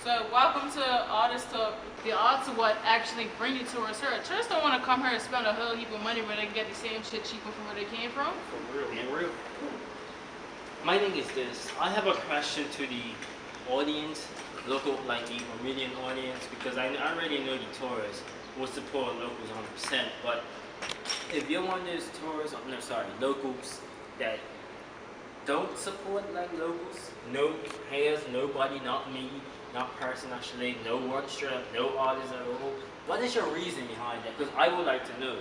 So welcome to Artist Talk, the art of what actually bring you tourists here. Tourists don't want to come here and spend a whole heap of money where they can get the same shit cheaper from where they came from. For real, man, real. My thing is this. I have a question to the audience, local, like the Bermudian audience, because I already know the tourists will support locals 100%. But if you're one of those tourists, no, sorry, locals that don't support like locals, no hairs, nobody, not me, not Percy, not Shalae, no work strap, no artists at all. What is your reason behind that? Because I would like to know.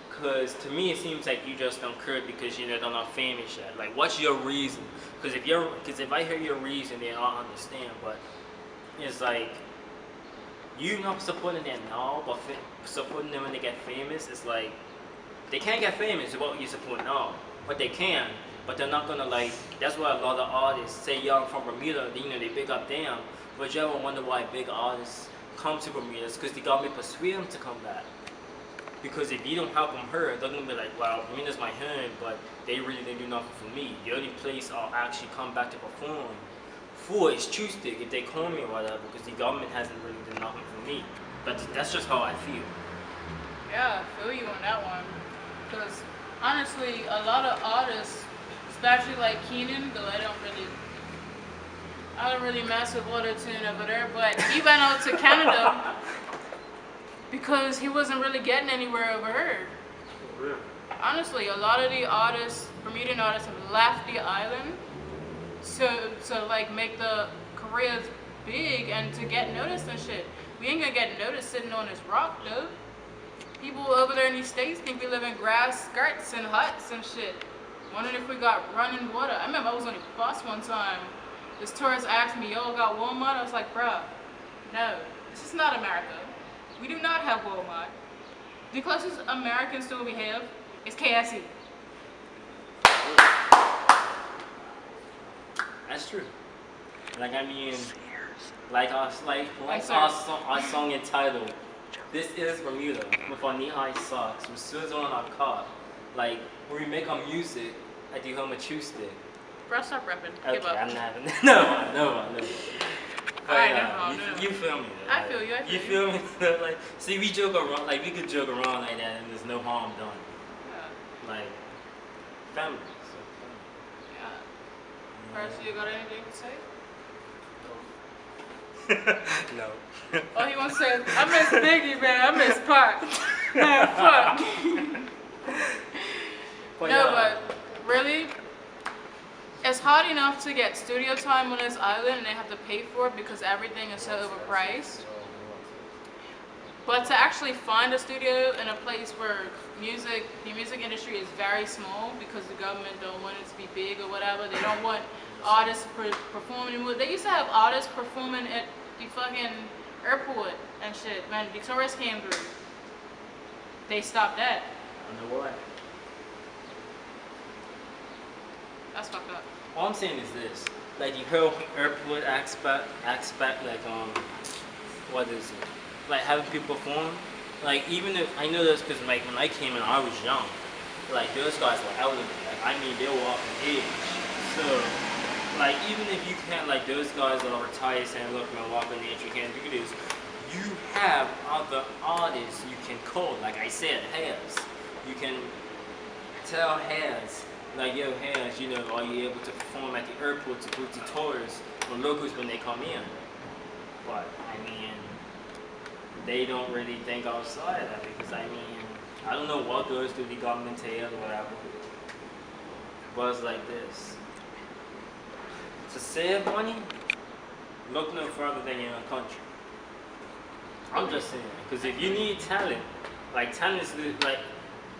Because to me it seems like you just don't care because they're not famous yet. Like, what's your reason? Because if I hear your reason, then I'll understand. But it's like you not supporting them now, but supporting them when they get famous. It's like they can't get famous about you support now, but they can. But they're not gonna like. That's why a lot of artists say, "Yo, I'm from Bermuda." They pick up them. But you ever wonder why big artists come to Bermuda? It's because the government persuade them to come back. Because if you don't help them here, they're gonna be like, "Well, Bermuda's my home, but they really didn't do nothing for me." The only place I'll actually come back to perform for is Tuesday if they call me or whatever, because the government hasn't really done nothing for me. But that's just how I feel. Yeah, I feel you on that one. Because honestly, a lot of artists, especially like Keenan, though I don't really mess with auto-tune over there, but he went out to Canada because he wasn't really getting anywhere over here. For real. Honestly, a lot of the artists, Bermudian artists, have left the island to like make the careers big and to get noticed and shit. We ain't gonna get noticed sitting on this rock though. People over there in these states think we live in grass skirts and huts and shit. Wondering if we got running water. I remember I was on a bus one time. This tourist asked me, "Yo, got Walmart?" I was like, "Bruh, no, this is not America. We do not have Walmart. The closest American store we have is KFC." That's true. Like, I mean, like our song entitled, "This is Bermuda," with our knee-high socks, with shoes on our car. Like, when we make our music at the home of Tuesday. Bro, stop repping. Okay, Give up. I'm not having no. Alright, You feel me? Though, I like, feel you. You feel me? Like, see, we joke around, like we could joke around like that, and there's no harm done. Yeah. Like, family. So, Yeah. Percy, you got anything to say? no. Oh, he wants to say, "I miss Biggie, man. I miss Pac." Man, fuck. But really, it's hard enough to get studio time on this island, and they have to pay for it because everything is so overpriced. But to actually find a studio in a place where the music industry is very small because the government don't want it to be big or whatever. They don't want artists performing. They used to have artists performing at the fucking airport and shit. Man, the tourists came through. They stopped that. I know why. That's fucked up. All I'm saying is this: like the whole airport aspect, like what is it? Like having people perform. Like, even if I know this because like when I came in, I was young. Like, those guys were elderly. Like, I mean, they were up in age. So, like, even if you can't, like those guys that are retired saying, "Look, man, walk in age, you can't do this." You have other artists you can call. Like I said, hairs. You can tell hairs. Like, "Yo, hands, are you able to perform at the airport to group the tourists or locals when they come in?" But, I mean, they don't really think outside of that because, I mean, I don't know what goes through the government's head or whatever. But it's like this. To save money, look no further than your own country. I'm just saying, because if you need talent, like, talent is like,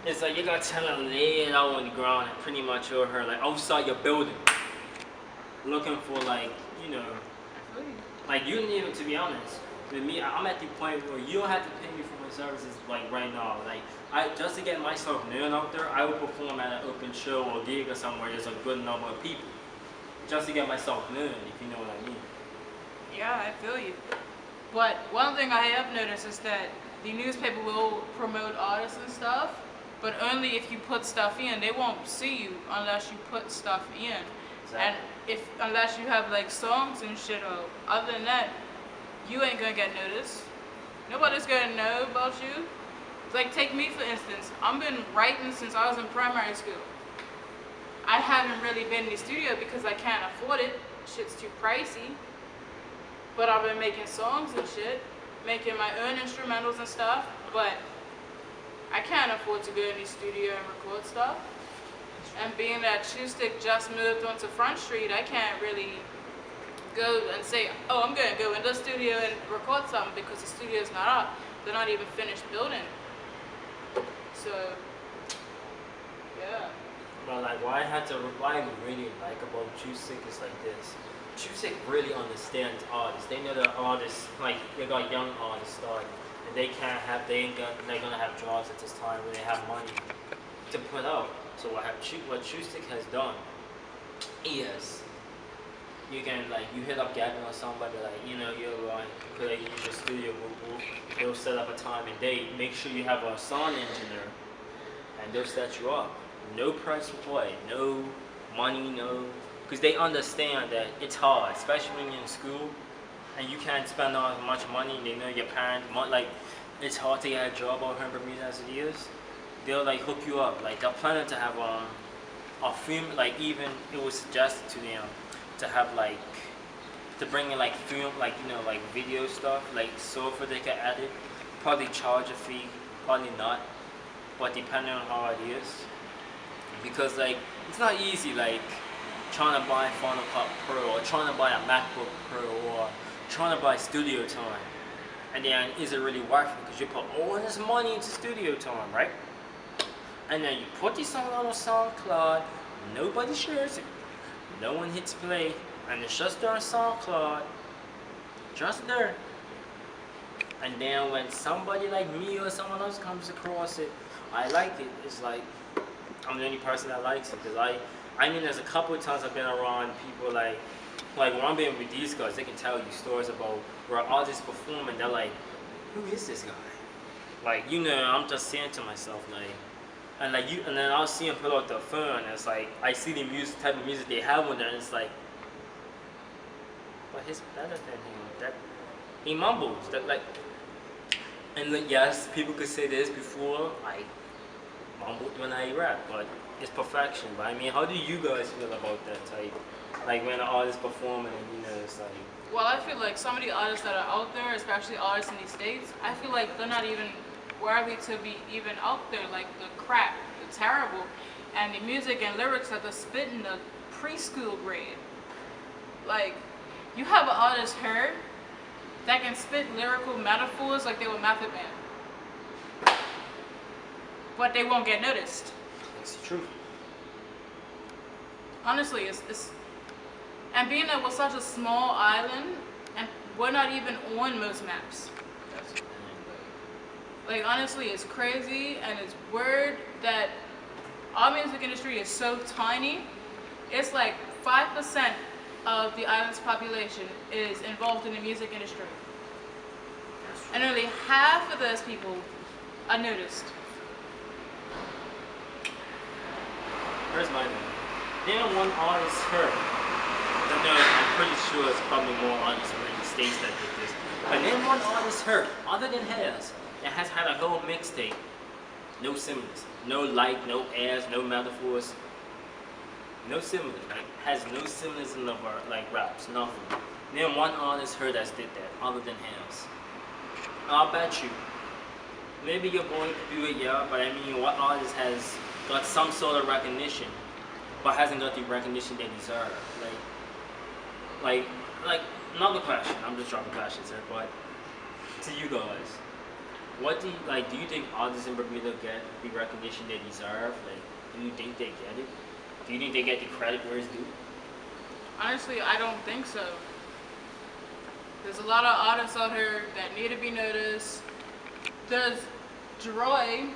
it's like you got talent laid out on the ground and pretty much over here, like outside your building, looking for like, like you don't even, to be honest, with me, I'm at the point where you don't have to pay me for my services like right now. Like, just to get myself known out there, I would perform at an open show or gig or somewhere there's a good number of people, just to get myself known, if you know what I mean. Yeah, I feel you. But one thing I have noticed is that the newspaper will promote artists and stuff, but only if you put stuff in. They won't see you unless you put stuff in. Exactly. unless you have like songs and shit, or other than that, you ain't gonna get noticed. Nobody's gonna know about you. Like, take me for instance. I've been writing since I was in primary school. I haven't really been in the studio because I can't afford it. Shit's too pricey. But I've been making songs and shit, making my own instrumentals and stuff. But I can't afford to go in the studio and record stuff. And being that Shoestick just moved onto Front Street, I can't really go and say, oh, I'm going to go in the studio and record something, because the studio's not up. They're not even finished building. So, yeah. But like, what I really like about Shoestick is like this. Shoestick really understands artists. They know that artists, like, they got young artists starting, and they're gonna have jobs at this time where they have money to put out. So what Shoestick has done is, you can, like, you hit up Gavin or somebody, like, you know, you're like, could I use your studio? They'll set up a time and date. Make sure you have a sound engineer, and they'll set you up. No price for play, no money, no, because they understand that it's hard, especially when you're in school and you can't spend as much money. They know your parents, like, it's hard to get a job out here in Bermuda as it is. They'll like hook you up. Like, they're planning to have a film, like, even it was suggested to them to have, like, to bring in like film, like, you know, like video stuff, like software they can edit. Probably charge a fee, probably not, but depending on how it is. Because, like, it's not easy, like, trying to buy Final Cut Pro, or trying to buy a MacBook Pro, or trying to buy studio time. And then, is it really worth it? Because you put all this money into studio time, right? And then you put this song on SoundCloud, nobody shares it, no one hits play, and it's just there on SoundCloud, just there. And then when somebody like me or someone else comes across it, I like it. It's like, I'm the only person that likes it, because I mean, there's a couple of times I've been around people like when I'm being with these guys, they can tell you stories about where artists perform and they're like, who is this guy? Like, you know, I'm just saying to myself, like, and then I'll see him pull out the phone, and it's like, I see the type of music they have on there, and it's like, but he's better than him. That he mumbles, that, like, and like, yes, people could say this before, I mumbled when I rap, but it's perfection. But I mean, how do you guys feel about that type? Like, when an artist performing, and, you know, it's like, Well, I feel like some of the artists that are out there, especially artists in the States, I feel like they're not even worthy to be even out there. Like, the crap, the terrible, and the music and lyrics that they're spitting the preschool grade. Like, you have an artist here that can spit lyrical metaphors like they were Method Man, but they won't get noticed. it's the truth. Honestly, it's and being that we're such a small island, and we're not even on most maps. Like, honestly, it's crazy, and it's weird that our music industry is so tiny. It's like 5% of the island's population is involved in the music industry, and only half of those people are noticed. Where's my name? Then one artist heard. I'm pretty sure it's probably more artists in the States that did this. But then one artist heard, other than his, that has had a whole mixtape. No symbols, no light, no airs, no metaphors. No symbols, like, has no symbolism of like raps, nothing. Then one artist heard that did that, other than his. I'll bet you. Maybe your boy could do it, yeah, but I mean, what artist has got some sort of recognition, but hasn't got the recognition they deserve? Like, another question. I'm just dropping questions here, but to you guys, what do you like? Do you think artists in Bermuda get the recognition they deserve? Like, do you think they get it? Do you think they get the credit where it's due? Honestly, I don't think so. There's a lot of artists out here that need to be noticed. There's Joy,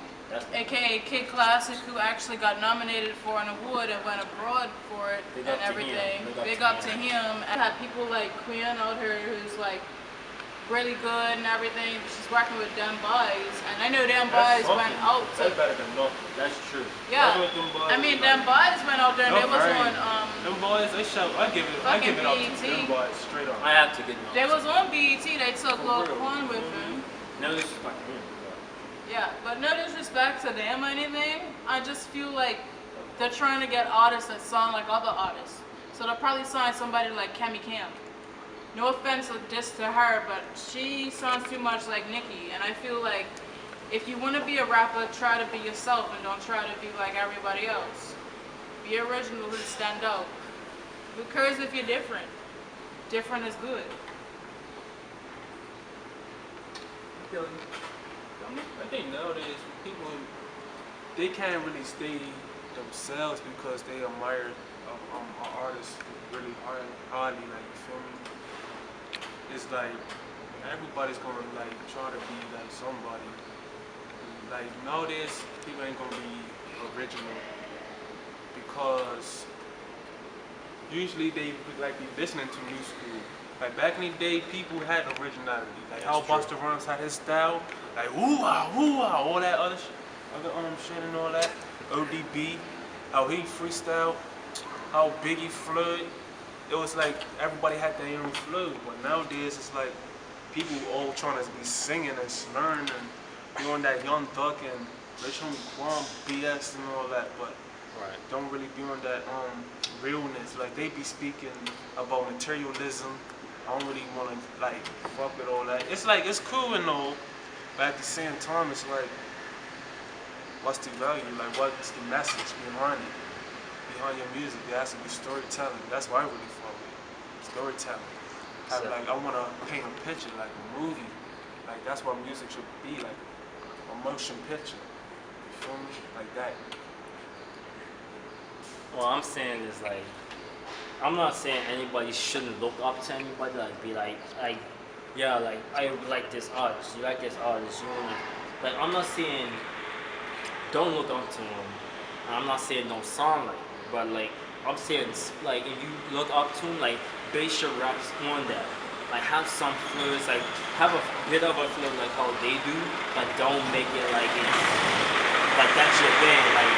aka Kid Classic, who actually got nominated for an award and went abroad for it and everything. Big up to him. And have people like Quinn out here who's like really good and everything. She's working with them boys, and I know them That's boys went something. out to. That's better than nothing. That's true. Yeah, Working with them boys I mean is them boys went out there and they No, was right. on Them boys, they show. I give it fucking up to BET. them boys straight up. I have to get They was on BET. They took For Lil real. Quan with them. No disrespect to him. Yeah, but no disrespect to them or anything. I just feel like they're trying to get artists that sound like other artists. So they'll probably sign somebody like Cammy Camp. No offense or diss to her, but she sounds too much like Nicki. And I feel like if you want to be a rapper, try to be yourself and don't try to be like everybody else. Be original and stand out. Who cares if you're different? Different is good. I think nowadays people they can't really stay themselves because they admire an artist really hardly. Like you feel me? It's like everybody's gonna like try to be like somebody. Like nowadays people ain't gonna be original because usually they like be listening to new school. Like back in the day, people had originality. Like how Busta Rhymes had his style, like ooh ah, all that other shit and all that. ODB, how he freestyle, how Biggie flowed. It was like everybody had their own flow. But nowadays, it's like people all trying to be singing and slurring and doing that Young Thug and Rich Homie Quan BS and all that. But Right. don't really be on that realness. Like they be speaking about materialism. I don't really want to like fuck with all that. It's like it's cool and all, but at the same time, it's like, what's the value? Like what's the message behind it? Behind your music, there has to be storytelling. That's what I really fuck with. Storytelling. So- Like I want to paint a picture, like a movie. Like that's what music should be, like a motion picture. You feel me? Like that. What I'm saying is like, I'm not saying anybody shouldn't look up to anybody. Like be like, yeah, like I like this artist. You like this artist. You wanna, like I'm not saying don't look up to him. I'm not saying don't sound like him, but like I'm saying like if you look up to him, like base your raps on that. Like have some flows, like have a bit of a flow like how they do, but don't make it like it's like that's your thing. Like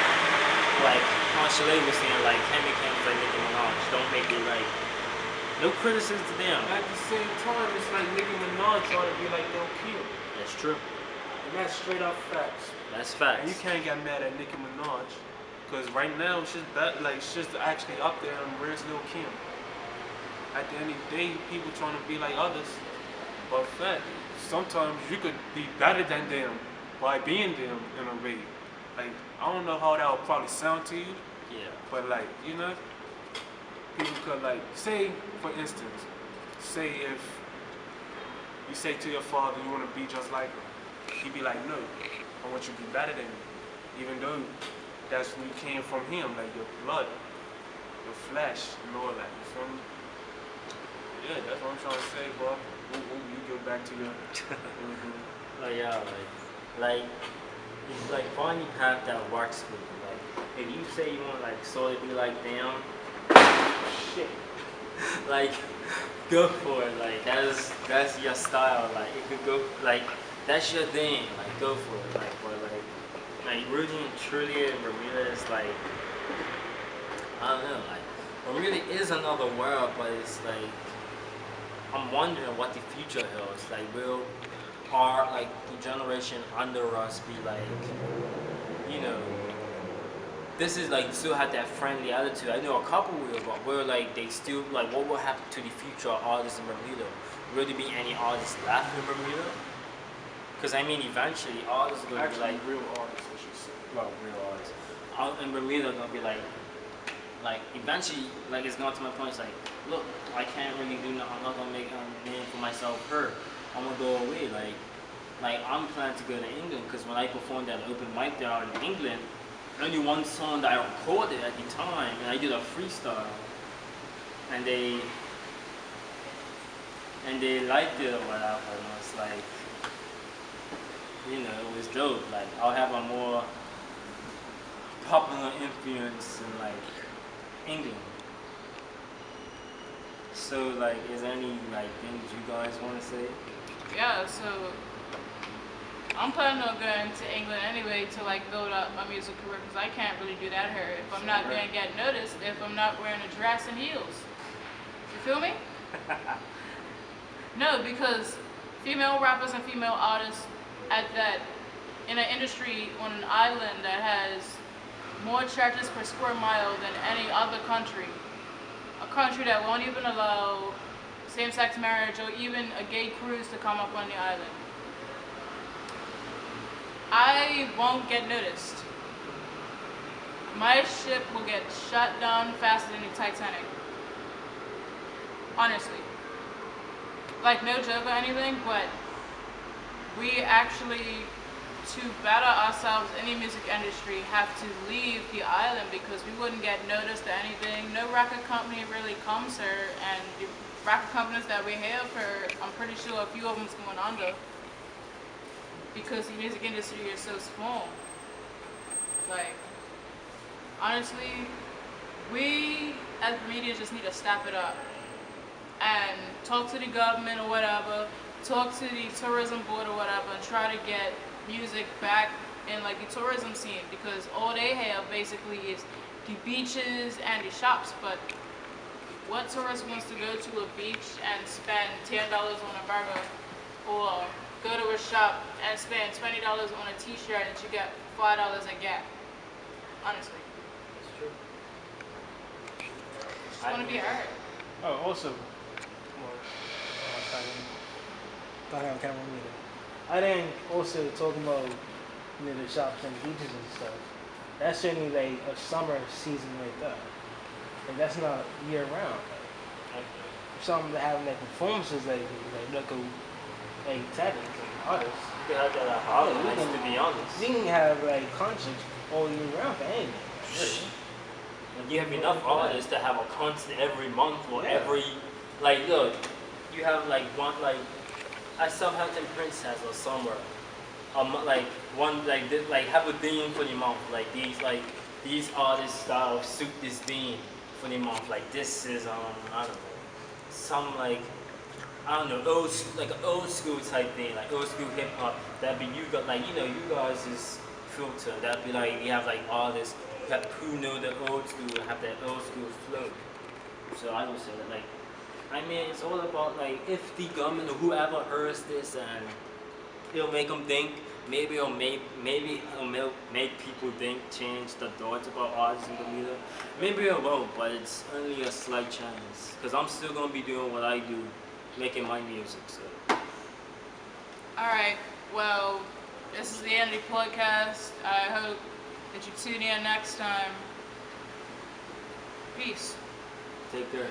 how Shalae was saying, like Cammy Camp like Nicki Minaj. Don't make it like no criticism to them. At the same time, it's like Nicki Minaj trying to be like Lil Kim. That's true. And that's straight up facts. That's And you facts. can't get mad at Nicki Minaj, because right now she's actually up there and where's Lil Kim? At the end of the day, people trying to be like others, but fact, sometimes you could be better than them by being them in a way. Like I don't know how that would probably sound to you, Yeah. but like you know, people could like say, for instance, say if you say to your father you want to be just like him, he'd be like, no, I want you to be better than me, even though that's where you came from him, like your blood, your flesh, and all that. You feel me? Yeah, that's what I'm trying to say, bro. You go back to your. Like yeah, like it's like finding path that works for you. Like if you say you want like sort of be like them, Shit. like go for it. Like that's your style. Like it could go like that's your thing. Like go for it. Like but like really and truly Bermuda is like I don't know. Like Bermuda is another world, but it's like I'm wondering what the future holds. Like will our like the generation under us be like, you know, this is like still have that friendly attitude. I know a couple will, but we're like they still like what will happen to the future artists in Bermuda? Will there be any artists left in Bermuda? Because I mean, eventually artists are gonna Actually, be like real artists, I should say. well, real artists. Out in Bermuda gonna be like eventually like it's gonna to my point. It's like, look, I can't really do nothing. I'm not gonna make a name for myself heard. I'm gonna go away. Like I'm planning to go to England because when I performed at an open mic there out in England, only one song that I recorded at the time, and I did a freestyle, and they liked it or whatever. And it's like, you know, it was dope. Like I'll have a more popular influence in like England. So like, is there any like things you guys want to say? yeah, so I'm planning on going to England anyway to like build up my music career because I can't really do that here if I'm not going to get noticed if I'm not wearing a dress and heels. You feel me? No, because female rappers and female artists at that in an industry on an island that has more churches per square mile than any other country, a country that won't even allow same-sex marriage or even a gay cruise to come up on the island. I won't get noticed. My ship will get shut down faster than the Titanic. Honestly. Like, no joke or anything, but we actually, to better ourselves in the music industry, have to leave the island because we wouldn't get noticed or anything. No record company really comes here, and the record companies that we have here, I'm pretty sure a few of them's going under because the music industry is so small. Like, honestly, we as Bermudians just need to step it up and talk to the government or whatever, talk to the tourism board or whatever, and try to get music back in like the tourism scene because all they have basically is the beaches and the shops. But what tourist wants to go to a beach and spend $10 on a burger, or go to a shop and spend $20 on a t-shirt and you get $5 a Gap? Honestly. It's true. Just want to be heard. Oh, also, don't have a camera either. I didn't also talk about the shops and beaches and stuff. That's certainly like a summer season right there. Like that's not year round. Like, something that having like performances like local like talents and artists. You could have that at Hollywood, to be honest. You can have like concerts all year round for anything. Really. Like, you have enough artists to have a concert every month or every, like, look, you have like one, like, at Southampton Princess or somewhere, like one, like, like have a theme for the month, like these artists style suit this theme for the month, like this is, I don't know, some like, I don't know, like an old school type thing, like old school hip hop, that'd be, you got like, you know, you guys is filter, that'd be like, you have like artists that who know the old school and have that old school flow. So I would say that, like, I mean, it's all about like if the government or whoever hears this and it'll make them think, maybe it'll make people think, change the thoughts about artists in Bermuda. Maybe it won't, but it's only a slight chance because I'm still gonna be doing what I do, making my music. So. All right. Well, this is the end of the podcast. I hope that you tune in next time. Peace. Take care.